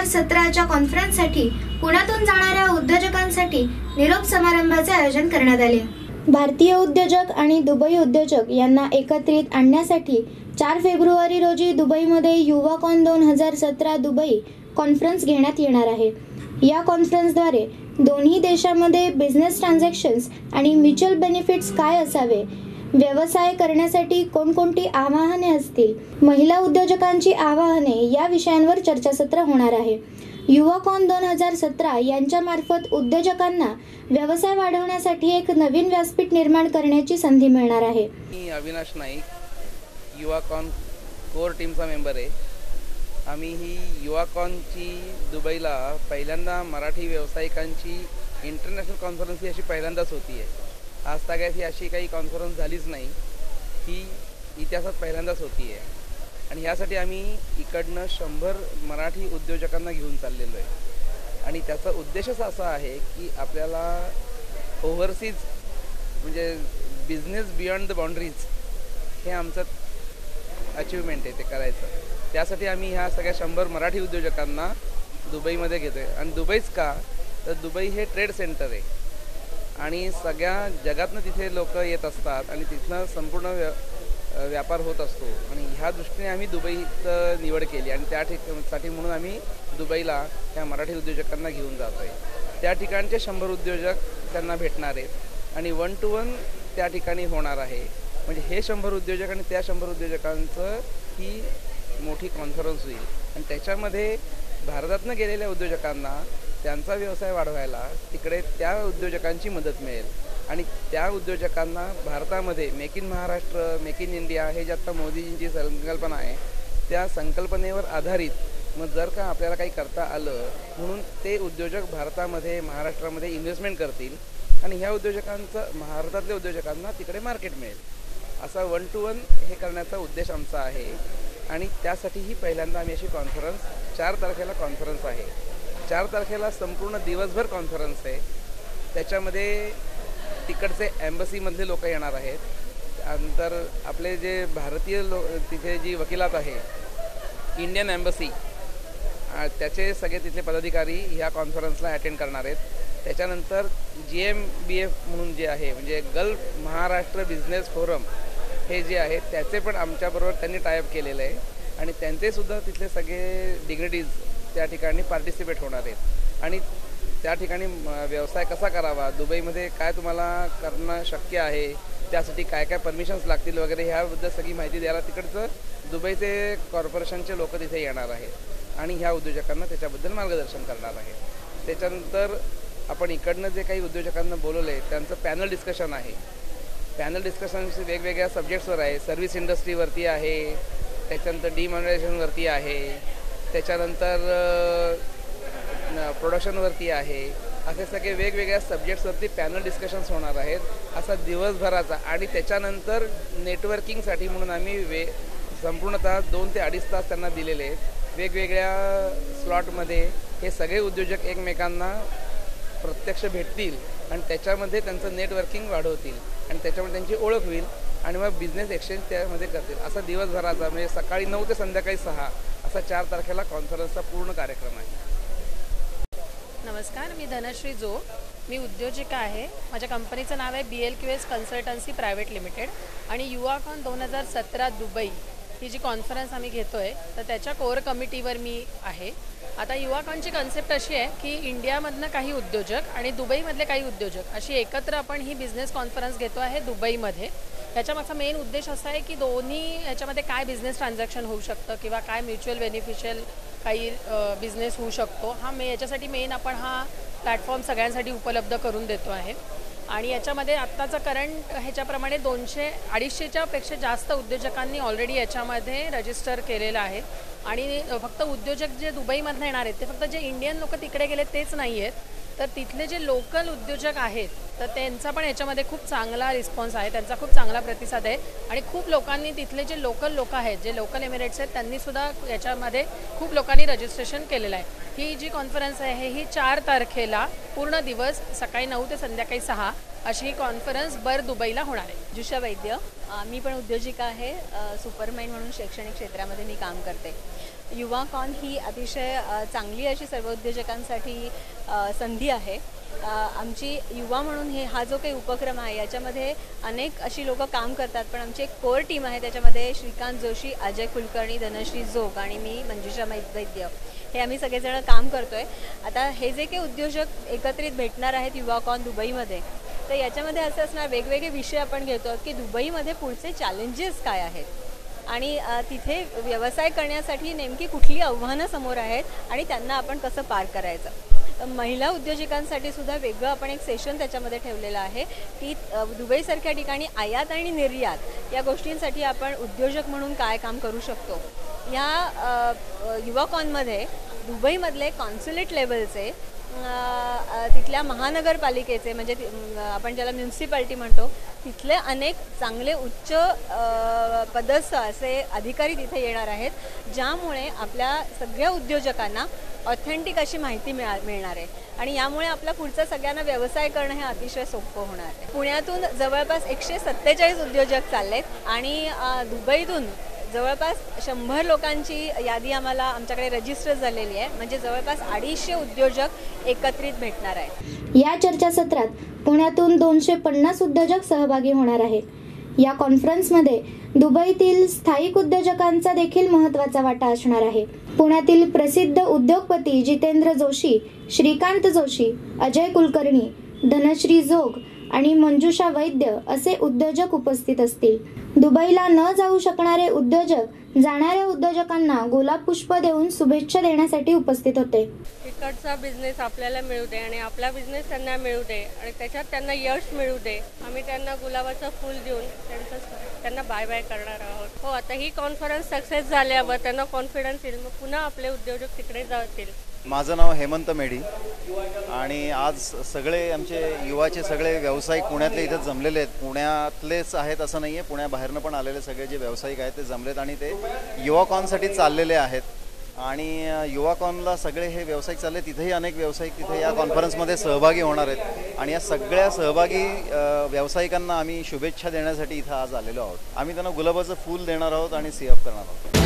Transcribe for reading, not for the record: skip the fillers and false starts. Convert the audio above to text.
2017च्या कॉन्फरन्ससाठी पुण्यातून जाणाऱ्या उद्योजकांसाठी निरोप समारंभाचे आयोजन करण्यात आले। भारतीय उद्योजक आणि दुबई उद्योजक यांना एकत्रित आणण्यासाठी 4 फेब्रुवारी रोजी दुबईमध्ये युवाकॉन 2017 दुबई कॉन्फरन्स घेण्यात येणार आहे। या कॉन्फरन्सद्वारे दोन्ही देशांमध्ये बिझनेस ट्रान्झॅक्शन्स आणि म्युच्युअल बेनिफिट्स काय असावे, व्यवसाय करण्यासाठी कोणकोणती आव्हाने असतील, महिला उद्योजकांची आव्हाने या विषयांवर चर्चासत्र होणार आहे। युवाकॉन 2017 यांच्या मार्फत उद्योजकांना व्यवसाय वाढवण्यासाठी एक नवीन व्यासपीठ निर्माण करण्याची संधी मिळणार आहे। मी अविनाश नाईक, युवाकॉन कोर टीमचा मेंबर आहे। आम्ही ही युवाकॉनची दुबईला पहिल्यांदा मराठी व्यावसायिकांची इंटरनॅशनल कॉन्फरन्स ही अशी पहिल्यांदाच होती आहे। आज तगायत ही अशी काही कॉन्फरन्स झालीच नाही, ही इतिहासात पहिल्यांदाच होती आहे। आणि ह्यासाठी आम्ही इकडनं 100 मराठी उद्योजकांना घेऊन चाललेलो आहे। आणि त्याचा उद्देशच असा आहे की आपल्याला ओव्हरसीज म्हणजे बिझनेस बियॉन्ड द बाउंड्रीज हे आमचं अचिव्हमेंट आहे, ते करायचं। त्यासाठी आम्ही ह्या सगळ्या 100 मराठी उद्योजकांना दुबईमध्ये घेतो आहे। आणि दुबईच का, तर दुबई हे ट्रेड सेंटर आहे आणि सगळ्या जगातनं तिथे लोक येत असतात आणि तिथनं संपूर्ण व्यापार होत असतो। आणि ह्या दृष्टीने आम्ही दुबईचं निवड केली आणि त्या ठिकाणी म्हणून आम्ही दुबईला ह्या मराठी उद्योजकांना घेऊन जातो आहे। त्या ठिकाणचे 100 उद्योजक त्यांना भेटणार आहेत आणि 1 to 1 त्या ठिकाणी होणार आहे। म्हणजे हे 100 उद्योजक आणि त्या 100 उद्योजकांचं ही मोठी कॉन्फरन्स होईल। आणि त्याच्यामध्ये भारतातनं गेलेल्या उद्योजकांना त्यांचा व्यवसाय वाढवायला तिकडे त्या उद्योजकांची मदत मिळेल आणि त्या उद्योजकांना भारतामध्ये make in Maharashtra, make in India हे जे आता मोदीजींची संकल्पना आहे त्या संकल्पनेवर आधारित मग जर का आपल्याला काही करता आलं म्हणून ते उद्योजक भारतामध्ये महाराष्ट्रामध्ये इन्व्हेस्टमेंट करतील आणि ह्या उद्योजकांचं भारतातल्या उद्योजकांना तिकडे मार्केट मिळेल। असा 1 to 1 हे करण्याचा उद्देश आमचा आहे। आणि त्यासाठीही पहिल्यांदा आम्ही अशी कॉन्फरन्स 4 तारखेला कॉन्फरन्स आहे। 4 तारखेला संपूर्ण दिवसभर कॉन्फरन्स आहे। त्याच्यामध्ये तिकडचे एम्बसीमधले लोक येणार आहेत, त्यानंतर आपले जे भारतीय तिथे जी वकिलात आहे इंडियन एम्बसी त्याचे सगळे तिथले पदाधिकारी ह्या कॉन्फरन्सला अटेंड करणार आहेत। त्याच्यानंतर GMBF म्हणून जे आहे म्हणजे गल्फ महाराष्ट्र बिझनेस फोरम हे जे आहे त्याचे पण आमच्याबरोबर त्यांनी टायअप केलेलं आहे आणि त्यांचेसुद्धा तिथले सगळे डिग्निटीज त्या ठिकाणी पार्टिसिपेट होणार आहेत। आणि त्या ठिकाणी व्यवसाय कसा करावा, दुबईमध्ये काय तुम्हाला करणं शक्य आहे, त्यासाठी काय काय परमिशन्स लागतील वगैरे ह्याबद्दल सगळी माहिती द्यायला तिकडचं दुबईचे कॉर्पोरेशनचे लोक तिथे येणार आहेत आणि ह्या उद्योजकांना त्याच्याबद्दल मार्गदर्शन करणार आहेत। त्याच्यानंतर आपण इकडनं जे काही उद्योजकांना बोलवलं आहे त्यांचं पॅनल डिस्कशन आहे। पॅनल डिस्कशन्स वेगवेगळ्या सब्जेक्ट्सवर आहे, सर्व्हिस इंडस्ट्रीवरती आहे, त्याच्यानंतर डिमॉनिटायझेशनवरती आहे, त्याच्यानंतर प्रोडक्शनवरती आहे। असे सगळे वेगवेगळ्या सब्जेक्ट्सवरती पॅनल डिस्कशन्स होणार आहेत असा दिवसभराचा। आणि त्याच्यानंतर नेटवर्किंगसाठी म्हणून आम्ही संपूर्णतः 2 ते 2.5 तास त्यांना दिलेले आहेत। वेगवेगळ्या स्लॉटमध्ये हे सगळे उद्योजक एकमेकांना प्रत्यक्ष भेटतील आणि त्याच्यामध्ये त्यांचं नेटवर्किंग वाढवतील आणि त्याच्यामध्ये त्यांची ओळख होईल आणि मग बिझनेस एक्सचेंज त्यामध्ये करतील। असा दिवसभराचा म्हणजे सकाळी 9 ते संध्याकाळी 6 असा 4 तारखेला कॉन्फरन्सचा पूर्ण कार्यक्रम आहे। नमस्कार, मी धनश्री जो, मी उद्योजिका आहे। माझ्या कंपनीचं नाव आहे BLQS कन्सल्टन्सी प्रायव्हेट लिमिटेड आणि युवाकॉन 2017 दुबई ही जी कॉन्फरन्स आम्ही घेतो आहे तर त्याच्या कोर कमिटीवर मी आहे। आता युवाकॉनची कन्सेप्ट अशी आहे की इंडियामधनं काही उद्योजक आणि दुबईमधले काही उद्योजक अशी एकत्र आपण ही बिझनेस कॉन्फरन्स घेतो आहे दुबईमध्ये। ह्याच्यामागचा मेन उद्देश असा आहे की दोन्ही ह्याच्यामध्ये काय बिझनेस ट्रान्झॅक्शन होऊ शकतं किंवा काय म्युच्युअल बेनिफिशियल काही बिझनेस होऊ शकतो याच्यासाठी मेन आपण हा प्लॅटफॉर्म सगळ्यांसाठी उपलब्ध करून देतो आहे। आणि याच्यामध्ये आत्ताचं करंट ह्याच्याप्रमाणे 200-250च्या पेक्षा जास्त उद्योजकांनी ऑलरेडी याच्यामध्ये रजिस्टर केलेलं आहे। आणि फक्त उद्योजक जे दुबईमधून येणार आहेत ते फक्त जे इंडियन लोक तिकडे गेले तेच नाही आहेत, तर तिथले जे लोकल उद्योजक आहेत तर त्यांचा पण याच्यामध्ये खूप चांगला रिस्पॉन्स आहे, त्यांचा खूप चांगला प्रतिसाद आहे। आणि खूप लोकांनी तिथले जे लोकल लोक आहेत, जे लोकल एमिरेट्स आहेत, त्यांनीसुद्धा याच्यामध्ये खूप लोकांनी रजिस्ट्रेशन केलेलं आहे। ही जी कॉन्फरन्स आहे ही 4 तारखेला पूर्ण दिवस सकाळी 9 ते संध्याकाळी 6 अशी ही कॉन्फरन्स दुबईला होणार आहे। जुषा वैद्य, मी पण उद्योजिका आहे। सुपरमाइंड म्हणून शैक्षणिक क्षेत्रामध्ये मी काम करते। युवाकॉन ही अतिशय चांगली अशी सर्व उद्योजकांसाठी संधी आहे। आमची युवा म्हणून हा जो काही उपक्रम आहे याच्यामध्ये अनेक अशी लोक काम करतात, पण आमची एक कोर टीम आहे। त्याच्यामध्ये श्रीकांत जोशी, अजय कुलकर्णी, धनश्री जोग आणि मी मंजुषा वैद्य हे आम्ही सगळेजण काम करतोय। आता हे जे काही उद्योजक एकत्रित भेटणार आहेत युवाकॉन दुबईमध्ये, तर याच्यामध्ये असं असणार वेगवेगळे विषय आपण घेतो की दुबईमध्ये पुढचे चॅलेंजेस काय आहेत आणि तिथे व्यवसाय करण्यासाठी नेमकी कुठली आव्हानं समोर आहेत आणि त्यांना आपण कसं पार करायचं। महिला उद्योजकांसाठी सुद्धा वेगळं आपण एक सेशन त्याच्यामध्ये ठेवलेलं आहे की दुबईसारख्या ठिकाणी आयात आणि निर्यात या गोष्टींसाठी आपण उद्योजक म्हणून काय काम करू शकतो। या युवाकॉनमध्ये दुबईमधले कॉन्सुलेट लेवलचे, तिथल्या महानगरपालिकेचे म्हणजे आपण ज्याला म्युन्सिपाल्टी म्हणतो, तिथले अनेक चांगले उच्च पदस्थ असे अधिकारी तिथे येणार आहेत, ज्यामुळे आपल्या सगळ्या उद्योजकांना ऑथेंटिक अशी माहिती मिळणार आहे आणि यामुळे आपला पुढचा सगळ्यांना व्यवसाय करणं हे अतिशय सोपं होणार आहे। पुण्यातून जवळपास 147 उद्योजक चाललेत आणि दुबईतून जवळपास 100 लोकांची यादी आम्हाला आमच्याकडे रजिस्टर झालेली आहे, म्हणजे जवळपास 250 उद्योजक एकत्रित भेटणार आहेत। या चर्चासत्रात पुण्यातून 250 उद्योजक सहभागी होणार आहेत। या कॉन्फरन्समध्ये दुबईतील स्थायिक उद्योजकांचा देखील महत्त्वाचा वाटा असणार आहे। पुण्यातील प्रसिद्ध उद्योगपती जितेंद्र जोशी, श्रीकांत जोशी, अजय कुलकर्णी, धनश्री जोग आणि मंजुषा वैद्य असे उद्योजक उपस्थित असतील। दुबईला न जाऊ शकणारे उद्योजक जाणाऱ्या उद्योजकांना गुलाब पुष्प देऊन शुभेच्छा देण्यासाठी उपस्थित होते। तिकडचा बिझनेस आपल्याला मिळू दे आणि आपला बिझनेस त्यांना मिळू दे आणि त्याच्यात त्यांना यश मिळू दे। आम्ही त्यांना गुलाबाचं फूल देऊन त्यांना बाय बाय करणार आहोत। हो, आता ही कॉन्फरन्स सक्सेस झाल्यावर त्यांना कॉन्फिडन्स येईल, मग पुन्हा आपले उद्योजक तिकडे जातील। माझं नाव हेमंत मेढी आणि आज सगळे आमचे युवाचे सगळे व्यावसायिक पुण्यातले इथे जमलेले आहेत। पुण्यातलेच आहेत असं नाही आहे, पुण्याबाहेरनं पण आलेले सगळे जे व्यावसायिक आहेत ते जमलेत आणि ते युवाकॉनसाठी चाललेले आहेत आणि युवाकॉनला सगळे हे व्यावसायिक चालले, तिथेही अनेक व्यावसायिक तिथे या कॉन्फरन्समध्ये सहभागी होणार आहेत आणि या सगळ्या सहभागी व्यावसायिकांना आम्ही शुभेच्छा देण्यासाठी इथं आज आलेलो आहोत। आम्ही त्यांना गुलाबाचं फूल देणार आहोत आणि सी एफ करणार आहोत।